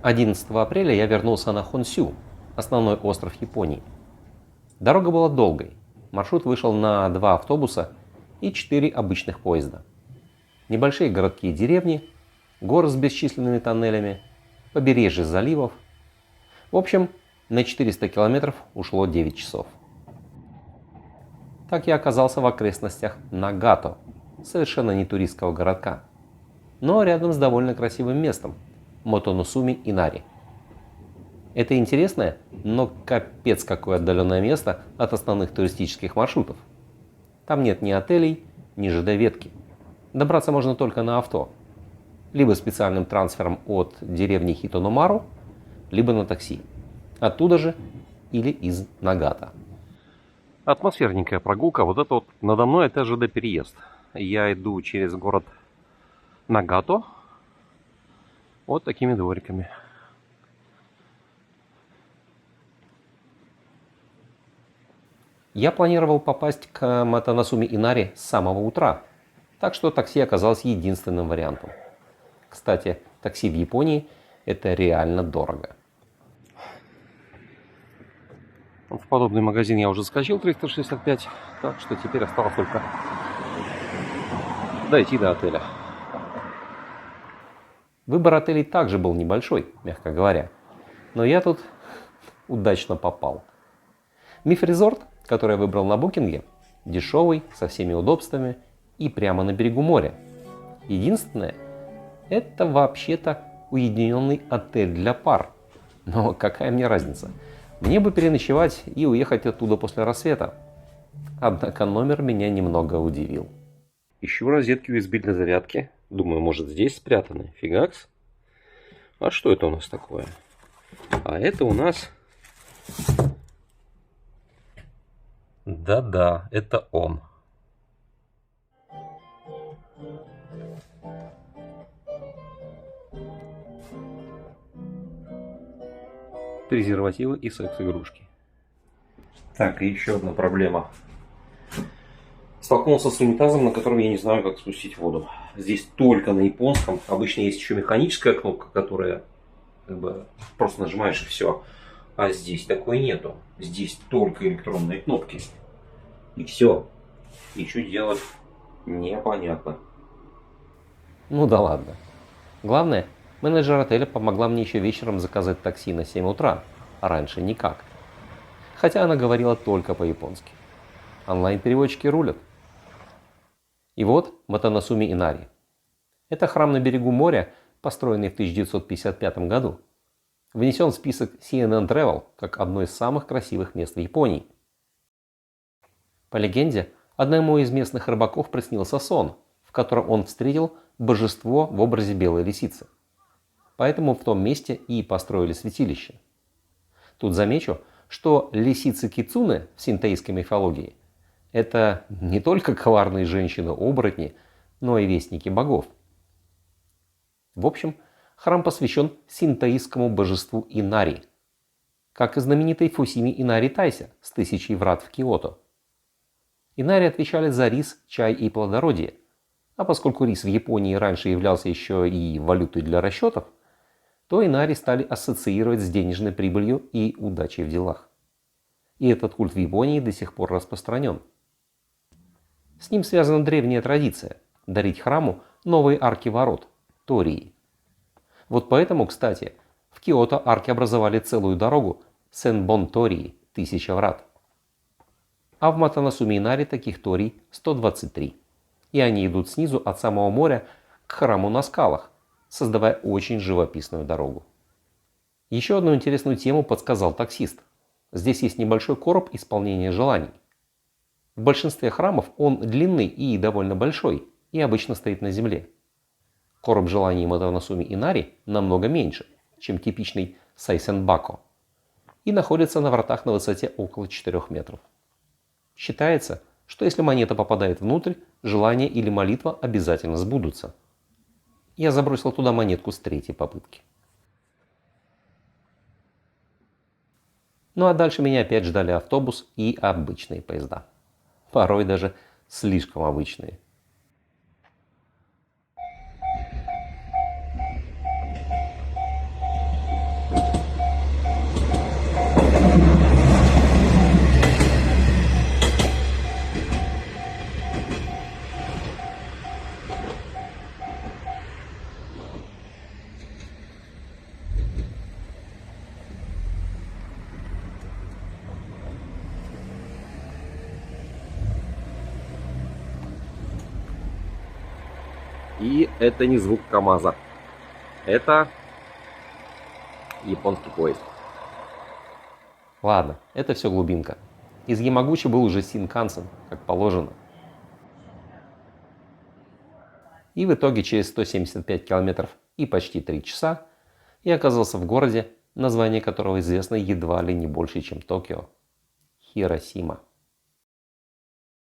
11 апреля я вернулся на Хонсю, основной остров Японии. Дорога была долгой. Маршрут вышел на 2 автобуса и 4 обычных поезда. Небольшие городки и деревни, горы с бесчисленными тоннелями, побережье заливов. В общем, на 400 километров ушло 9 часов. Так я оказался в окрестностях Нагато, совершенно не туристского городка, но рядом с довольно красивым местом – Мотоносуми-Инари. Это интересное, но капец какое отдаленное место от основных туристических маршрутов. Там нет ни отелей, ни ЖД-ветки. Добраться можно только на авто. Либо специальным трансфером от деревни Хитономару, либо на такси. Оттуда же или из Нагато. Атмосферненькая прогулка. Вот это вот надо мной это ЖД-переезд. Я иду через город Нагато вот такими двориками. Я планировал попасть к Мотоносуми-Инари с самого утра, так что такси оказалось единственным вариантом. Кстати, такси в Японии – это реально дорого. В подобный магазин я уже заскочил 365, так что теперь осталось только дойти до отеля. Выбор отелей также был небольшой, мягко говоря, но я тут удачно попал. Миф Резорт, который я выбрал на букинге, дешевый, со всеми удобствами и прямо на берегу моря. Единственное, это вообще-то уединенный отель для пар. Но какая мне разница? Мне бы переночевать и уехать оттуда после рассвета. Однако номер меня немного удивил. Ищу розетки USB для зарядки. Думаю, может здесь спрятаны. Фигакс. А что это у нас такое? А это у нас... Да-да, это он. Презервативы и секс-игрушки. Так, и еще одна проблема. Столкнулся с унитазом, на котором я не знаю, как спустить воду. Здесь только на японском. Обычно есть еще механическая кнопка, которая как бы просто нажимаешь и все. А здесь такой нету. Здесь только электронные кнопки. И все. И что делать? Непонятно. Ну да ладно. Главное, менеджер отеля помогла мне еще вечером заказать такси на 7 утра, а раньше никак. Хотя она говорила только по-японски. Онлайн-переводчики рулят. И вот Мотоносуми-Инари. Это храм на берегу моря, построенный в 1955 году. Внесен в список CNN Travel как одно из самых красивых мест в Японии. По легенде, одному из местных рыбаков приснился сон, в котором он встретил божество в образе белой лисицы. Поэтому в том месте и построили святилище. Тут замечу, что лисицы Кицуне в синтоистской мифологии – это не только коварные женщины-оборотни, но и вестники богов. В общем, храм посвящен синтоистскому божеству Инари, как и знаменитой Фусими Инари Тайся с 1000 врат в Киото. Инари отвечали за рис, чай и плодородие, а поскольку рис в Японии раньше являлся еще и валютой для расчетов, то Инари стали ассоциировать с денежной прибылью и удачей в делах. И этот культ в Японии до сих пор распространен. С ним связана древняя традиция – дарить храму новые арки ворот – тории. Вот поэтому, кстати, в Киото арки образовали целую дорогу Сенбон-тории – 1000 врат. А в Мотоносуми-Инари таких торий 123. И они идут снизу от самого моря к храму на скалах, создавая очень живописную дорогу. Еще одну интересную тему подсказал таксист. Здесь есть небольшой короб исполнения желаний. В большинстве храмов он длинный и довольно большой, и обычно стоит на земле. Короб желаний Мотоносуми-Инари намного меньше, чем типичный сайсенбако, и находится на вратах на высоте около 4 метров. Считается, что если монета попадает внутрь, желание или молитва обязательно сбудутся. Я забросил туда монетку с 3-й попытки. Ну а дальше меня опять ждали автобус и обычные поезда. Порой даже слишком обычные. И это не звук КамАЗа. Это японский поезд. Ладно, это все глубинка. Из Ямагучи был уже Синкансен, как положено. И в итоге через 175 километров и почти 3 часа я оказался в городе, название которого известно едва ли не больше, чем Токио. Хиросима.